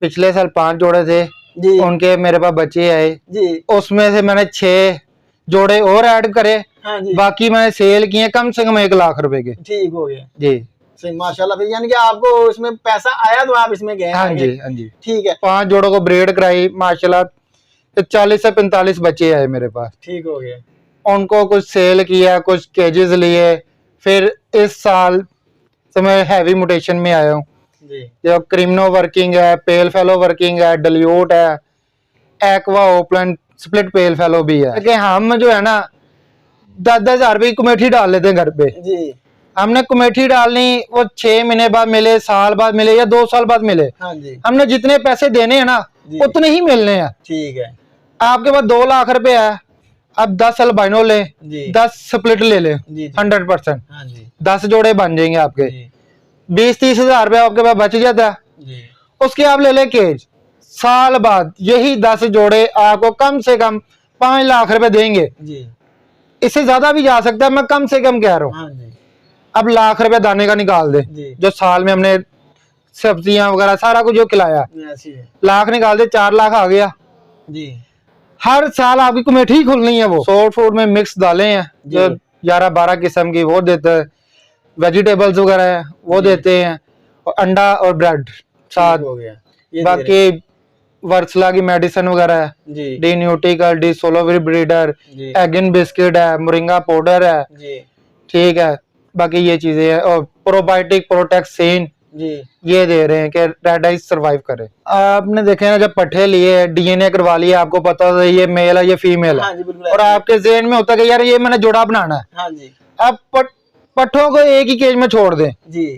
पिछले साल 5 जोड़े थे जी उनके मेरे पास बच्चे आए जी। उसमें से मैंने 6 जोड़े और ऐड करे। हाँ जी। बाकी मैंने सेल किए कम से कम 1 लाख रुपए के। ठीक हो गया जी सही माशाल्लाह भाई, यानी कि आपको इसमें पैसा आया तो आप इसमें गए। हाँ जी हाँ जी। ठीक है। 5 जोड़ों को ब्रीड कराई माशाल्लाह, तो 40 से 45 बच्चे आए मेरे पास। ठीक हो गया। उनको कुछ सेल किया, कुछ केजेस लिए। फिर इस साल तो मैं हैवी म्यूटेशन में आया हूँ। जो क्रिमिनो वर्किंग है, पेल फेलो वर्किंग है, डल्यूट है, एक्वा ओपलन स्प्लिट पेल फेलो भी है। कि हम जो है ना 10-10 हजार रुपये की कमेठी डाल लेते हैं घर पे जी। हमने कमेठी डालनी, वो 6 महीने बाद मिले, साल बाद मिले या 2 साल बाद मिले। हाँ जी। हमने जितने पैसे देने हैं ना उतने ही मिलने हैं। ठीक है। आपके पास 2 लाख रुपए है, अब 10 अल्बाइनो ले, 10 स्प्लिट ले ले 100%, 10 जोड़े बन जाएंगे आपके। 20-30 हजार रुपया आपके पास बच जाता है। उसके आप ले ले केज, साल बाद यही 10 जोड़े आपको कम से कम 5 लाख रुपए देंगे। इससे ज्यादा भी जा सकता है, मैं कम से कम कह रहा हूँ। अब लाख रुपए दाने का निकाल दे, जो साल में हमने सब्जियां वगैरह सारा कुछ जो खिलाया, लाख निकाल दे, 4 लाख आ गया जी। हर साल आपकी कमेटी ही खुलनी है। वो सॉफ्ट फूड में मिक्स दालें हैं जो 11-12 किस्म की वो देते हैं, वेजिटेबल्स वगैरह है वो देते हैं, और अंडा और ब्रेड साथ हो गया। बाकी वर्सला की मेडिसिन वगैरह है, डी न्यूट्रिकल, डी सोलोविर ब्रीडर, एगिन बिस्किट है, मोरिंगा पाउडर है। ठीक है, बाकी ये चीजें है, और प्रोबायोटिक प्रोटेक्सिन ये दे रहे हैं कि रेड आइज सर्वाइव करे। आपने देखे ना जब पट्ठे लिए, डीएनए करवा लिए, आपको पता होता है ये मेल है ये फीमेल है, और आपके ज़हन में होता है कि यार ये मैंने जोड़ा बनाना है। आप पट्ठों को एक ही केज में छोड़ दें,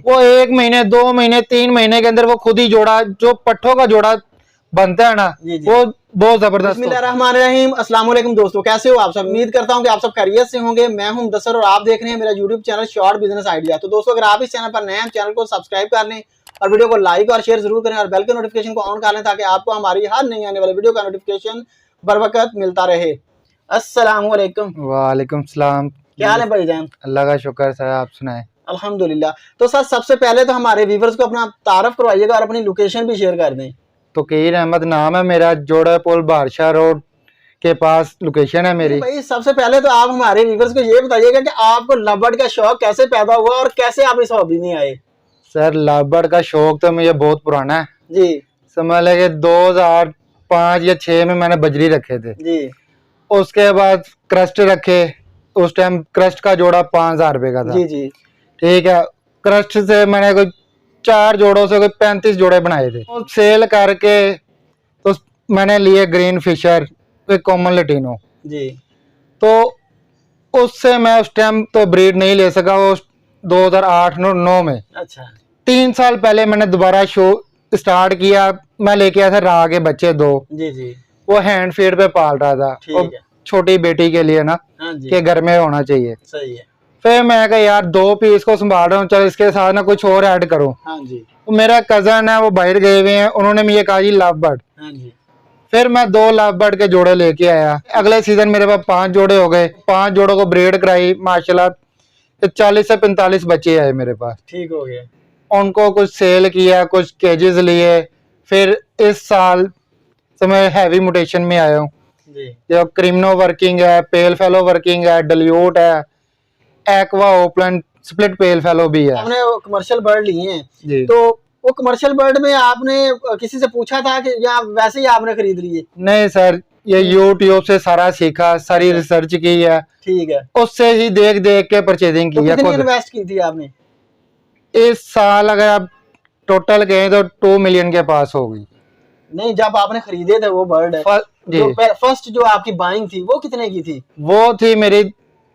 वो 1 महीने 2 महीने 3 महीने के अंदर वो खुद ही जोड़ा, जो पट्ठों का जोड़ा बनता है ना, वो बहुत जबरदस्त। बिस्मिल्लाहिर्रहमानिर्रहीम। अस्सलाम वालेकुम दोस्तों, कैसे हो आप सब? उम्मीद करता हूं कि आप सब खैरियत से होंगे। मैं हूं मुदस्सर और आप देख रहे हैं मेरा YouTube channel short business idea. तो दोस्तों अगर आप इस चैनल पर नए हैं, चैनल को सब्सक्राइब कर लें और वीडियो को लाइक और शेयर जरूर करें, और बेल के नोटिफिकेशन को ऑन कर लें ताकि आपको हमारी हर नई आने वाली वीडियो का नोटिफिकेशन बर वक्त मिलता रहे। अस्सलाम वालेकुम। वालेकुम सलाम। क्या हाल है भाईजान? अल्लाह का शुक्र सर, आप सुनाएं। अल्हम्दुलिल्लाह। तो सर सबसे पहले तो हमारे व्यूअर्स को अपना तारफ करवाइएगा और अपनी लोकेशन भी शेयर कर दें। तो तोकीर अहमद नाम है मेरा, जोड़ा पुल बादशाह रोड के पास लोकेशन है मेरी। भाई सबसे पहले तो आप हमारे व्यूअर्स को ये बताइएगा कि आपको लवबर्ड का शौक कैसे पैदा हुआ और कैसे आप इस हॉबी में आए? सर लवबर्ड का शौक तो मुझे बहुत पुराना है जी। समझ लगे 2005 या 6 में मैंने बजरी रखे थे जी। उसके बाद क्रस्ट रखे, उस टाइम क्रस्ट का जोड़ा 5,000 रुपए का था जी जी। ठीक है, क्रस्ट से मैंने कोई 4 जोड़ों से कोई 35 जोड़े बनाए थे। तो सेल करके तो मैंने लिए ग्रीन फिशर, कॉमन लटीनो जी। तो उससे मैं उस टाइम तो ब्रीड नहीं ले सका, वो 2008-9 में। अच्छा। 3 साल पहले मैंने दोबारा शो स्टार्ट किया। मैं लेके आया था रा के बच्चे 2 जी जी। वो हैंड फीड पे पाल रहा था, छोटी बेटी के लिए ना कि घर में होना चाहिए। सही है। फिर मैं कहा यार 2 पीस को संभाल रहा हूँ, चल इसके साथ ना कुछ और ऐड करूँ। हाँ जी। तो मेरा कजन है वो बाहर गए हुए हैं, उन्होंने मुझे कहा जी लवबर्ड। हाँ जी। फिर मैं 2 लवबर्ड के जोड़े लेके आया। अगले सीजन मेरे पास 5 जोड़े हो गए। 5 जोड़ों को ब्रीड कराई माशाल्लाह, तो 40 से 45 बच्चे आए मेरे पास। ठीक हो गया। उनको कुछ सेल किया, कुछ केजेस लिए। फिर इस साल तो मैं हैवी म्यूटेशन में आया हूँ। जो क्रिमिनो वर्किंग है, पेल फेलो वर्किंग है, डल्यूट है, एक्वा ओपलन स्प्लिट पेल फेलो भी है। आपने कमर्शियल बर्ड लिए हैं जी। तो वो कमर्शियल बर्ड में आपने किसी से पूछा था कि या वैसे ही आपने खरीद लिए? नहीं सर, ये यूट्यूब से सारा सीखा, सारी रिसर्च की है। ठीक है। उससे ही देख देख के परचेजिंग की है। कितनी इन्वेस्ट की थी आपने? इस साल अगर आप टोटल कहें तो 2 मिलियन के पास होगी। नहीं, जब आपने खरीदे थे वो बर्ड फर्स्ट जो आपकी बाइंग थी वो कितने की थी? वो थी मेरी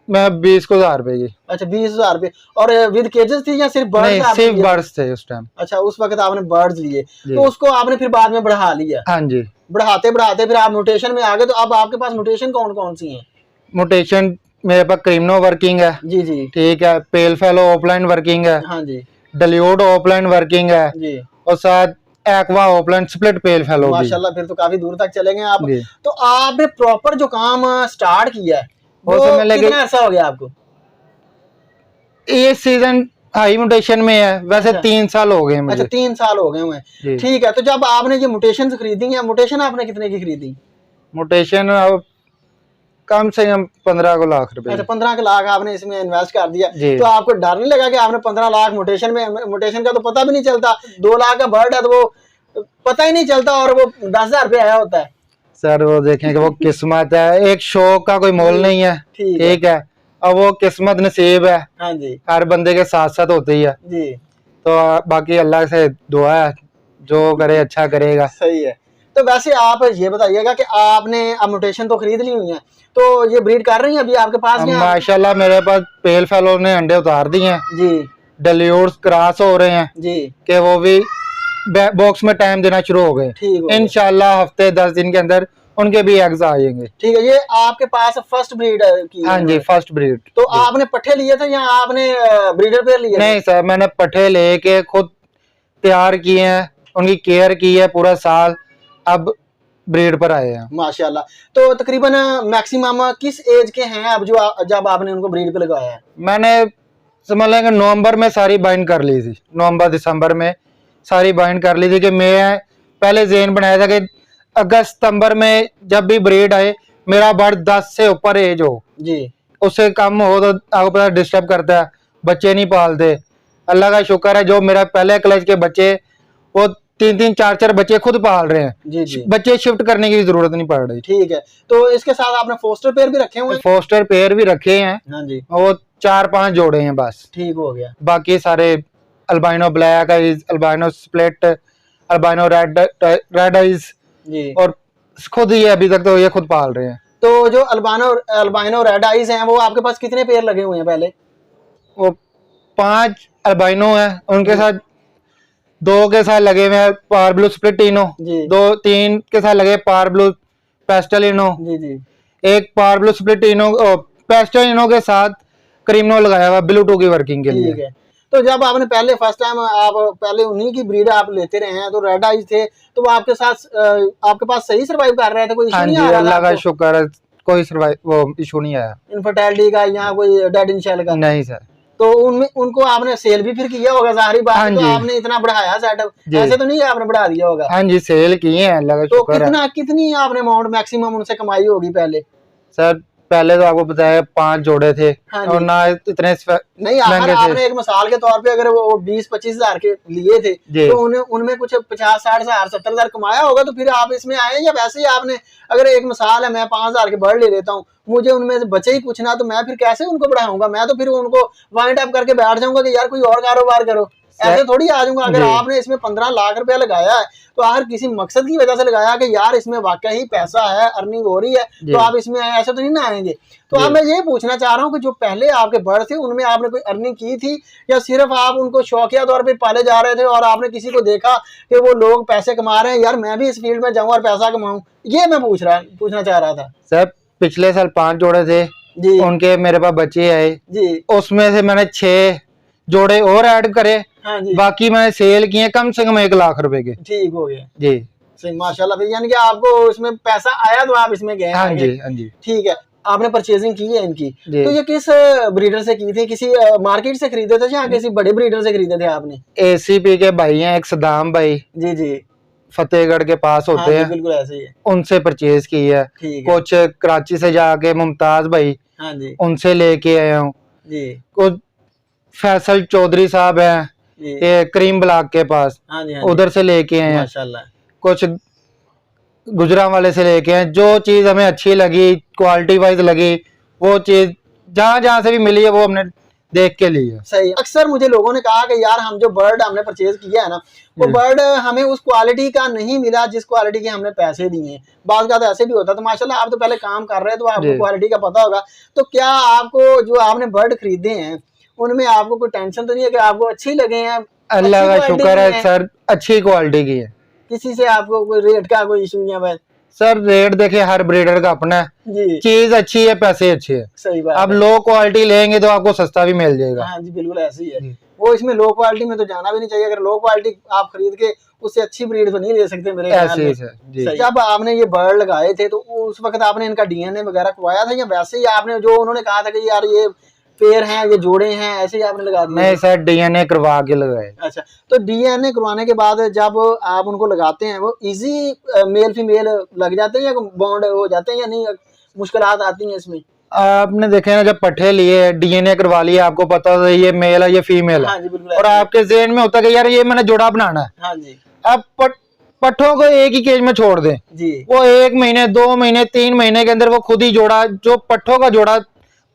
मैं 20,000 रुपए की। अच्छा 20,000 रुपए। और विद केजेस थी या सिर्फ बर्ड्स? नहीं, सिर्फ बर्ड्स थे उस टाइम। अच्छा, उस वक्त आपने बर्ड्स लिए, तो उसको आपने फिर बाद में बढ़ा लिया? हाँ जी। बढ़ाते बढ़ाते फिर आप म्यूटेशन में आ गए। तो अब आपके पास म्यूटेशन कौन कौन सी है? म्यूटेशन मेरे पास क्रिमिनो वर्किंग है जी जी। ठीक है, पेल फेलो ऑफलाइन वर्किंग है। हाँ जी। डल्यूट ऑफलाइन वर्किंग है जी। और साथ एक्वा ओपलन स्प्लिट पेल फेलो। माशाल्लाह, फिर तो काफी दूर तक चलेंगे आप। तो आपने प्रॉपर जो काम स्टार्ट किया है वो कितना ऐसा हो गया आपको? ये सीजन हाई म्यूटेशन में है वैसे। अच्छा। 3 साल हो गए मुझे। अच्छा 3 साल हो गए हुए हैं। ठीक है, तो जब आपने ये म्यूटेशन खरीदी है, म्यूटेशन आपने कितने की खरीदी? म्यूटेशन अब कम से कम 15 लाख रुपए। अच्छा 15 लाख आपने इसमें इन्वेस्ट कर दिया। जी। तो आपको डर नहीं लगा कि आपने 15 लाख म्यूटेशन में, म्यूटेशन का तो पता भी नहीं चलता, 2 लाख का बर्ड है तो वो पता ही नहीं चलता और वो 10,000 रुपये आया होता है। सर वो देखें कि वो किस्मत है, एक शौक का कोई मोल नहीं है। ठीक है, अब वो किस्मत नसीब है। हाँ जी, हर बंदे के साथ साथ होती है जी। तो बाकी अल्लाह से दुआ है, जो करे अच्छा करेगा। सही है। तो वैसे आप ये बताइएगा कि आपने अब म्यूटेशन तो खरीद ली हुई है, तो ये ब्रीड कर रही है अभी आपके पास? माशाल्लाह मेरे पास पेल फेलो ने अंडे उतार दिए हैं जी। डिल्यूर्स क्रॉस हो रहे हैं जी, कि वो भी बॉक्स में टाइम देना शुरू हो गए। इंशाल्लाह हफ्ते 10 दिन के अंदर उनके भी एग्स आ जाएंगे। ठीक है, ये आपके पास फर्स्ट ब्रीड की? हाँ जी, फर्स्ट ब्रीड। तो आपने पट्ठे लिए थे या आपने ब्रीडर पेयर लिए? नहीं सर, मैंने पट्ठे लेके खुद तैयार किए हैं, उनकी केयर की है पूरा साल, अब ब्रीड पर आए हैं। माशाल्लाह। तो तकरीबन मैक्सिमम किस एज के हैं अब जो जब आपने उनको ब्रीड पे लगाया है? मैंने समझ लेंगे नवंबर में सारी बाइंड कर ली थी, नवंबर दिसंबर में सारी बाइंड कर ली थी कि मैं पहले ज़हन बनाया था कि अगस्त सितंबर में जब भी ब्रीड आए मेरा बर्ड 10 से ऊपर एज हो जी, उससे कम हो तो आपको पता डिस्टर्ब करता है, बच्चे नहीं पालते। अल्लाह का शुक्र है जो मेरा पहले क्लच के बच्चे वो 3-3 4-4 बच्चे खुद पाल रहे हैं। जी, जी। बच्चे शिफ्ट करने की जरूरत नहीं पड़ रही। ठीक है, तो इसके साथ आपने फोस्टर पेयर भी रखे हुए हैं? फोस्टर पेयर भी रखे हैं। हाँ जी, वो 4-5 जोड़े हैं बस। ठीक हो गया। बाकी सारे albino black eyes, albino split, albino red eyes जी, और खुद ही अभी तक तो ये खुद पाल रहे हैं। तो जो अल्बाइनो रेड आइज हैं वो आपके पास कितने पेयर लगे हुए हैं पहले? वो 5 अल्बाइनो है, उनके साथ 2 के साथ लगे हुए हैं पार ब्लू स्प्लिटिनो, 2-3 के साथ लगे पार ब्लू पेस्टलिनो, जी जी, एक पार ब्लू स्प्लिटिनो पेस्टलिनो के साथ क्रीमनो लगाया हुआ ब्लू 2 की वर्किंग के लिए। ठीक है। तो जब आपने पहले फर्स्ट टाइम आप पहले उन्हीं की ब्रीड आप लेते रहे हैं, तो रेड आइज थे तो वो आपके साथ आपके पास सही सर्वाइव कर रहे थे, कोई इशू नहीं आ रहा? अल्लाह का शुक्र है कोई सर्वाइव वो इशू नहीं आया। इनफर्टिलिटी का या कोई डेड इन शेल का? नहीं सर। तो उनमें उनको आपने सेल भी फिर किया होगा, जाहिर बात है। तो आपने इतना बढ़ाया सेटअप, ऐसे तो नहीं आपने बढ़ा दिया होगा? हाँ जी, सेल किए हैं अल्लाह का शुक्र है। तो कितनी आपने अमाउंट मैक्सिमम उनसे कमाई होगी पहले? सर पहले तो आपको बताया 5 जोड़े थे। हाँ और ना इतने नहीं, अगर आपने एक मिसाल के तौर पे अगर वो 20-25 हजार के लिए थे तो उनमें कुछ 50-60 हजार 70 हजार कमाया होगा, तो फिर आप इसमें आए? या वैसे ही आपने, अगर एक मिसाल है मैं 5 हजार के बर्ड ले लेता हूँ, मुझे उनमें से बचे ही कुछ ना, तो मैं फिर कैसे उनको बढ़ाऊंगा? मैं तो फिर उनको वाइंड अप करके बैठ जाऊंगा कि यार कोई और कारोबार करो, ऐसे थोड़ी आ जाऊंगा। अगर आपने इसमें 15 लाख रुपया लगाया है तो आखिर किसी मकसद की वजह से लगाया कि यार इसमें वाकई पैसा है, अर्निंग हो रही है, तो आप इसमें ऐसे तो नहीं ना आएंगे। तो अब मैं ये पूछना चाह रहा हूँ कि जो पहले आपके बर्ड थे उनमें आपने कोई अर्निंग की थी या सिर्फ आप उनको शौकिया तौर पे पाले जा रहे थे और आपने किसी को देखा कि वो लोग पैसे कमा रहे हैं, यार मैं भी इस फील्ड में जाऊँ और पैसा कमाऊँ? ये मैं पूछना चाह रहा था। सर पिछले साल 5 जोड़े थे जी, उनके मेरे पास बच्चे आए जी, उसमें से मैंने 6 जोड़े और ऐड करे। हाँ जी, बाकी मैंने सेल किए कम से कम 1 लाख रुपए के। ठीक हो गया जी, सही माशाल्लाह। यानी कि आपको इसमें पैसा आया तो आप इसमें गए? हाँ जी, हाँ जी। ठीक है, आपने परचेजिंग की है इनकी, तो ये किस ब्रीडर से की थी? किसी मार्केट से खरीदे थे या किसी बड़े ब्रीडर से खरीदे थे आपने? ACP के भाई हैं, एक सदाम भाई जी जी, फतेहगढ़ के पास होते हैं, बिल्कुल ऐसे ही है, उनसे परचेज की है। कुछ कराची से जाके मुमताज भाई, हाँ जी, उनसे लेके आया हूँ जी। कुछ फैसल चौधरी साहब हैं ये करीम ब्लॉक के पास, हाँ जी, हाँ जी, उधर से लेके आए हैं माशाल्लाह। कुछ गुजरांवाले से लेके आए। जो चीज हमें अच्छी लगी, क्वालिटी वाइज लगी, वो चीज जहाँ से भी मिली है वो हमने देख के ली है। सही। अक्सर मुझे लोगों ने कहा कि यार हम जो बर्ड हमने परचेज किया है ना, वो बर्ड हमें उस क्वालिटी का नहीं मिला जिस क्वालिटी के हमने पैसे दिए हैं। बात का तो ऐसे भी होता। तो माशाल्लाह आप तो पहले काम कर रहे हैं तो आपको क्वालिटी का पता होगा। तो क्या आपको जो आपने बर्ड खरीदे हैं उनमें आपको कोई टेंशन तो नहीं है कि आपको अच्छे लगे हैं? अल्लाह का शुक्र है सर, अच्छी क्वालिटी की है। किसी से आपको कोई रेट का कोई इशू नहीं है? सर रेट देखिए हर ब्रीडर का अपना है, चीज अच्छी है, पैसे अच्छे है। सही बात। अब लो क्वालिटी लेंगे तो आपको सस्ता भी मिल जाएगा। हाँ जी, बिल्कुल ऐसे ही है। वो इसमें लो क्वालिटी में तो जाना भी नहीं चाहिए। अगर लो क्वालिटी आप खरीद के उससे अच्छी ब्रीड तो नहीं ले सकते मेरे ख्याल में। जब आपने ये बर्ड लगाए थे तो उस वक्त आपने इनका DNA वगैरह करवाया था या वैसे ही आपने जो उन्होंने कहा था कि यार ये पेयर हैं, ये जोड़े हैं, ऐसे ही आपने लगा दिए? नहीं सर, डीएनए करवा के लगाए। अच्छा, तो डीएनए करवाने के बाद जब आप उनको लगाते हैं वो इजी मेल फीमेल लग जाते हैं या बॉन्ड हो जाते हैं या नहीं, मुश्किलात आती हैं इसमें? आपने देखे ना, जब पट्टे लिए, डीएनए करवा लिया, आपको पता है ये मेल है ये फीमेल है। हाँ जी, बिल्कुल। और आपके ज़हन में होता है कि यार ये मैंने जोड़ा बनाना है। हाँ जी। आप पट्ठों को एक ही केज में छोड़ दें जी, वो 1 महीने 2 महीने 3 महीने के अंदर वो खुद ही जोड़ा, जो पट्ठों का जोड़ा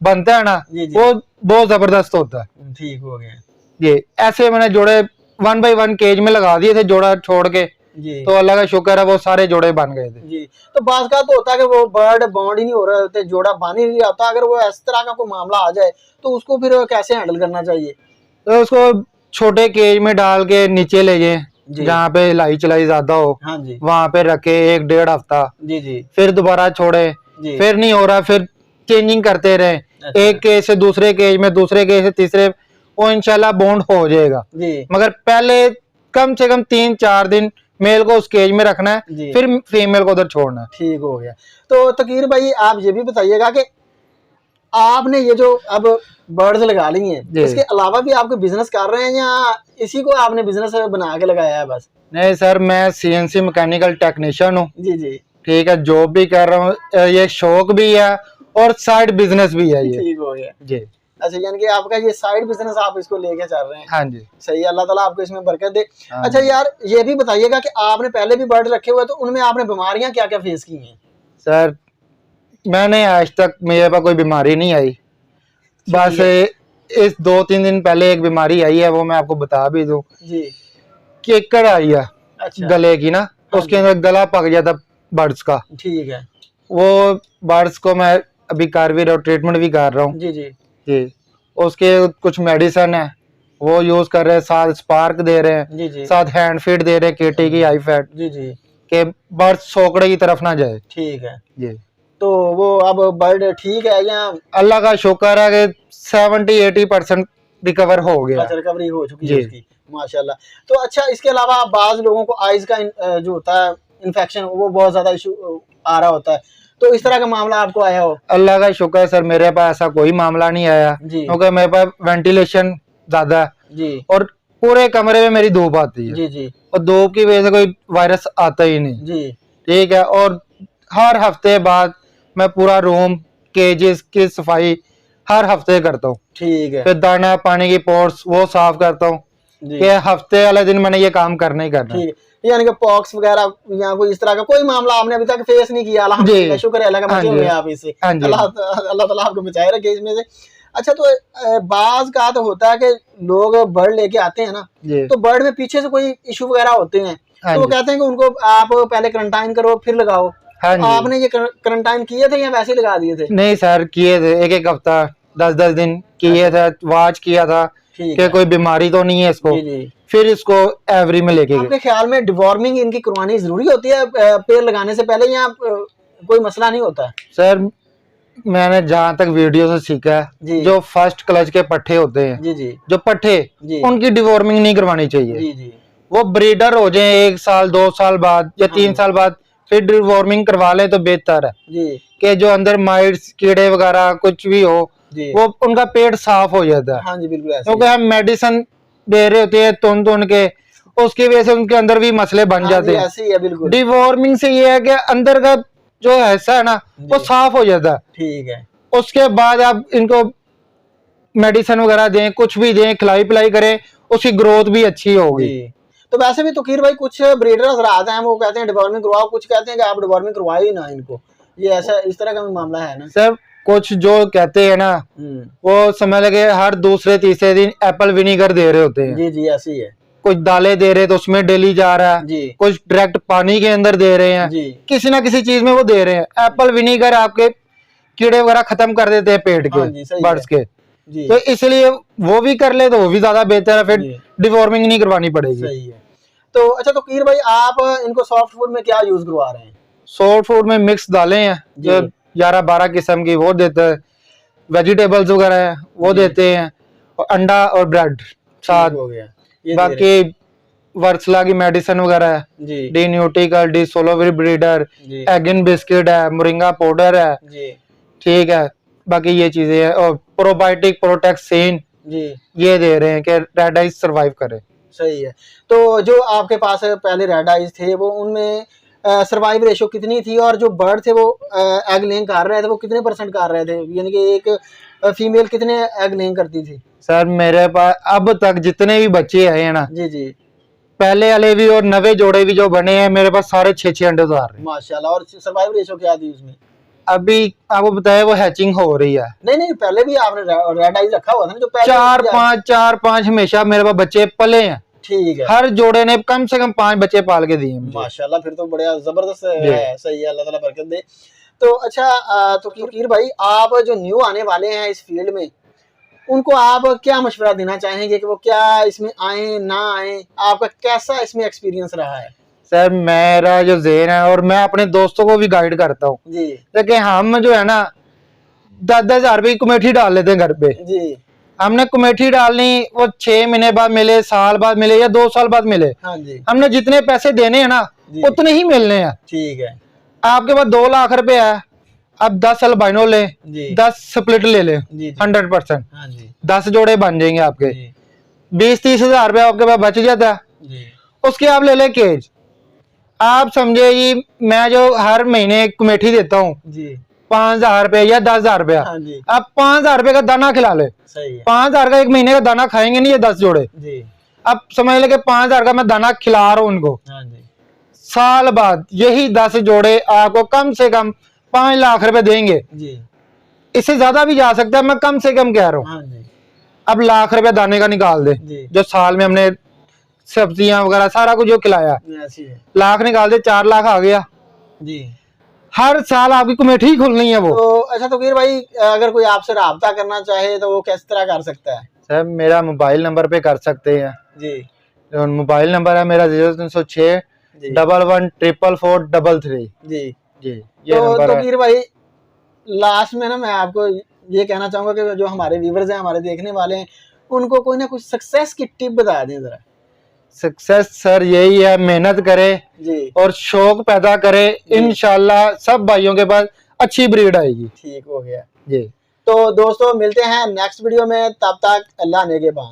बनता है ना, जी, जी। वो बहुत जबरदस्त होता है। ठीक हो गया। ये ऐसे मैंने जोड़े 1 बाय 1 केज में लगा दिए थे जोड़ा छोड़ के, जी, तो अल्लाह का शुक्र है वो सारे जोड़े बन गए थे। जी। तो बात का तो होता है कि वो बर्ड बॉन्ड ही नहीं हो रहे होते, जोड़ा बन ही नहीं आता। अगर वो इस तरह का कोई मामला आ जाए तो उसको फिर कैसे हैंडल करना चाहिए? तो उसको छोटे केज में डाल के नीचे ले जाए, जी। जहाँ पे हिलाई चलाई ज्यादा हो, हाँ जी, वहां पे रखे 1-1.5 हफ्ता, जी, जी, फिर दोबारा छोड़े, जी। फिर नहीं हो रहा फिर चेंजिंग करते रहे, अच्छा। एक केज से दूसरे केज में, दूसरे केज से तीसरे, वो इंशाल्लाह बॉन्ड हो जाएगा। जी, मगर पहले कम से कम 3-4 दिन मेल को उस केज में रखना है, जी। फिर फीमेल को उधर छोड़ना है। ठीक हो गया। तो तकीर भाई आप ये भी बताइएगा कि आपने ये जो अब बर्ड्स लगा ली हैं, जी। इसके अलावा भी आपको बिजनेस कर रहे हैं या इसी को आपने बिजनेस बना के लगाया है बस? नहीं सर, मैं सीएनसी मैकेनिकल टेक्नीशियन हूँ। जी, जी। ठीक है, जॉब भी कर रहा हूँ, ये शौक भी है और साइड बिजनेस भी है ये। ठीक हो गया। जी। अच्छा, यानी कि आपका ये साइड बिजनेस आप इसको लेके चल रहे हैं। हाँ जी। सही, अल्लाह ताला आपको इसमें बरकत दे। हाँ अच्छा जी। यार, ये भी बताइएगा कि आपने पहले भी बर्ड रखे हुए, तो उनमें आपने बीमारियां क्या क्या फेस की हैं? सर मैंने आज तक मेरे पास कोई बीमारी नहीं आई, बस इस 2-3 दिन पहले एक बीमारी आई है, वो मैं आपको बता भी दूं। जी। केकड़ आई है अच्छा। गले की ना, हाँ उसके जी। अंदर गला पक गया था बर्ड्स का। ठीक है। वो बर्ड्स को मैं अभी कर भी रहा हूँ, ट्रीटमेंट भी कर रहा हूँ। जी, जी, जी। उसके कुछ मेडिसिन है वो यूज कर रहे हैं, साथ स्पार्क दे रहे हैं, जी, जी, साथ हैंड फीड दे रहे हैं केटी की हाई फैट, जी, जी। के बर्ड सोकड़े की तरफ ना जाए। ठीक है। जी। तो वो अब बर्ड ठीक है या? अल्लाह का शुक्र है कि 70-80% रिकवर हो गया। अच्छा, रिकवरी हो चुकी है जी। उसकी, माशाल्लाह। तो अच्छा, इसके अलावा बाज लोगों को आइज का जो होता है इन्फेक्शन, वो बहुत ज्यादा इशू आ रहा होता है, तो इस तरह का मामला आपको आया हो? अल्लाह का शुक्र है सर, मेरे पास ऐसा कोई मामला नहीं आया, जी, क्योंकि मेरे पास वेंटिलेशन ज्यादा है जी, और पूरे कमरे में मेरी धूप आती है, जी, जी, और धूप की वजह से कोई वायरस आता ही नहीं। जी। ठीक है, और हर हफ्ते बाद मैं पूरा रूम केजेस की सफाई हर हफ्ते करता हूँ। ठीक है। फिर दाना पानी की पोर्ट्स वो साफ करता हूँ, जी, कि हफ्ते वाले दिन मैंने ये काम करना ही करना है। ठीक है। यानी कि पॉक्स वगैरह या कोई इस तरह का कोई मामला आपने अभी तक फेस नहीं किया? अल्हम्दुलिल्लाह, शुक्र है अल्लाह का, हाँ बचे जी। हुए हैं आप इससे। हाँ जी। अल्लाह ताला आपको बचाए रखे इसमें से। अच्छा, तो बाज का तो होता है कि लोग बर्ड लेके आते हैं ना, जी। तो बर्ड में पीछे से कोई इशू वगैरह होते हैं, हाँ तो वो जी। कहते हैं कि उनको आप पहले क्वारंटाइन करो फिर लगाओ। हाँ तो जी। आपने ये क्वारंटाइन किए थे या वैसे ही लगा दिए थे? नहीं सर, किए थे, 1-1 हफ्ता 10-10 दिन किए थे, वॉच किया था ठीक कि है। कोई बीमारी तो नहीं है इसको, जी, जी। फिर इसको एवरी में लेके गए। आपके ख्याल में डिवॉर्मिंग इनकी करवानी जरूरी होती है पेड़ लगाने से पहले, या कोई मसला नहीं होता है? सर मैंने जहाँ तक वीडियो से सीखा है, जी। जो फर्स्ट क्लच के पट्टे होते हैं, जी, जी, जो पट्टे, जी, उनकी डिवॉर्मिंग नहीं करवानी चाहिए। जी, जी। वो ब्रीडर हो जाए 1 साल 2 साल बाद या हाँ 3 जी। साल बाद, फिर डिवॉर्मिंग करवा ले तो बेहतर है, जी, कि जो अंदर माइट्स कीड़े वगैरह कुछ भी हो, जी। वो उनका पेट साफ हो जाता है। हाँ जी, बिल्कुल ऐसे क्योंकि ही। हम मेडिसिन दे रहे होते हैं तुन के, उसकी वजह से उनके अंदर भी मसले बन हाँ जाते जी, हैं। ऐसे ही है बिल्कुल। डिवॉर्मिंग से ये है कि अंदर का जो हिस्सा है ना, वो जी। साफ हो जाता है। ठीक है। उसके बाद आप इनको मेडिसिन वगैरह दें, कुछ भी दें, खिलाई पिलाई करें, उसकी ग्रोथ भी अच्छी होगी। जी। तो वैसे भी तकीर भाई कुछ ब्रीडर हजरात हैं, वो कहते हैं डिवॉर्मिंग करवाओ, कुछ कहते हैं कि आप डिवॉर्मिंग करवाओ ही ना इनको, ये ऐसा इस तरह का भी मामला है ना? सर कुछ जो कहते हैं ना, वो समझ लगे हर दूसरे तीसरे दिन एप्पल विनीगर दे रहे होते हैं। जी, जी, ऐसे ही है। कुछ दालें दे रहे तो उसमें डेली जा रहा है, जी, कुछ डायरेक्ट पानी के अंदर दे रहे हैं, जी। किसी ना किसी चीज में वो दे रहे हैं। एप्पल विनीगर आपके कीड़े वगैरह खत्म कर देते हैं पेट हाँ जी, के, सही बर्ड्स है। के, जी, तो इसलिए वो भी कर ले तो वो भी ज्यादा बेहतर है, फिर जी। डिवॉर्मिंग नहीं करवानी पड़ेगी। सही है। तो अच्छा, तो कीर भाई आप इनको सॉफ्ट फूड में क्या यूज करवा रहे हैं? सॉफ्ट फूड में मिक्स दालें हैं, जो जी। 11-12 किस्म की वो देते हैं, वेजिटेबल्स वगैरह है वो जी। देते हैं, और अंडा और ब्रेड साथ। ठीक हो गया। ये दे रहे हैं। बाकी वर्सला की मेडिसिन वगैरह है, जी, डी न्यूट्रिकल, डी सोलोविर ब्रीडर, जी, एगिन बिस्किट है, मोरिंगा पाउडर है, जी। ठीक है। बाकी ये चीजें हैं, और प्रोबायोटिक प्रोटेक्सिन जी ये दे रहे हैं कि रेड आइज सरवाइव करे। सही है। तो जो आपके पास पहले रेड आइज थे वो उनमें सर्वाइव रेशो कितनी थी, और जो बर्ड थे वो एग लेइंग कर रहे थे वो कितने % कर रहे थे, यानी कि एक फीमेल कितने एग लेइंग करती थी? सर मेरे पास अब तक जितने भी बच्चे आए हैं ना, जी जी, पहले वाले भी और नवे जोड़े भी जो बने हैं, मेरे पास सारे 6 अंडे उतार रहे हैं माशाल्लाह। और सर्वाइव रेशो क्या थी उसमें? अभी आपको बताया वो हैचिंग हो रही है। नहीं पहले भी आपने रेड आइज रखा हुआ था ना जो पहले? 4-5 हमेशा मेरे पास बच्चे पले हैं। ठीक है, हर जोड़े ने कम से कम 5 बच्चे पाल के दिए मुझे। माशाल्लाह, फिर तो बड़ा जबरदस्त है। सही है, अल्लाह ताला बरकत दे। तो अच्छा, तो कीर भाई, आप जो न्यू आने वाले हैं इस फील्ड में, उनको आप क्या मशवरा देना चाहेंगे कि वो क्या इसमें आए ना आए? आपका कैसा इसमें एक्सपीरियंस रहा है? सर मेरा जो ज़हन है, और मैं अपने दोस्तों को भी गाइड करता हूँ, जी देखिए हम जो है ना 10-10 हजार रुपये की कमेटी डाल लेते हैं घर पे। जी, हमने कमेटी डालनी, वो 6 महीने बाद मिले, साल बाद मिले या 2 साल बाद मिले, हाँ जी, हमने जितने पैसे देने हैं ना जी। उतने ही मिलने हैं। ठीक है आपके पास 2 लाख रुपए है, अब 10 अल्बाइनो ले, जी 10 स्प्लिट ले ले, जी जी, 100%, हाँ जी 10 जोड़े बन जाएंगे आपके। जी 20-30 हजार रुपये आपके पास बच जाता है। जी, उसके आप ले ले केज। आप समझे कि मैं जो हर महीने कमेटी देता हूँ जी 5,000 रुपये या 10,000 रुपया, हाँ जी, आप 5,000 रुपये का दाना खिला ले। सही है 5,000 का एक महीने का दाना खाएंगे नहीं ये 10 जोड़े। जी, अब समझ ले कि 5,000 का मैं दाना खिला रहा हूँ उनको, हाँ जी, साल बाद यही 10 जोड़े आपको कम से कम 5 लाख रुपए देंगे। जी, इससे ज्यादा भी जा सकता है, मैं कम से कम कह रहा हूँ। हाँ जी, अब लाख रुपए दाने का निकाल दे, जी, जो साल में हमने सब्जियां वगैरह सारा कुछ जो खिलाया, ऐसी है लाख निकाल दे, 4 लाख आ गया। जी। हर साल आपकी कमेटी ही खुलनी है वो। तो अच्छा, तो कीर भाई, अगर कोई आपसे राब्ता करना चाहे तो वो किस तरह कर सकता है? सर मेरा मोबाइल नंबर पे कर सकते हैं। जी मोबाइल नंबर है मेरा 0306 जी 114443। जी। जी ये तो नंबर है। कीर भाई, लास्ट में ना मैं आपको ये कहना चाहूंगा कि जो हमारे व्यूवर्स हैं, हमारे देखने वाले हैं, उनको कोई ना कुछ सक्सेस की टिप बता दें जरा। सक्सेस सर यही है, मेहनत करे जी और शौक पैदा करे, इंशाल्लाह सब भाइयों के पास अच्छी ब्रीड आएगी। ठीक हो गया जी। तो दोस्तों, मिलते हैं नेक्स्ट वीडियो में, तब तक अल्लाह ने के बाद।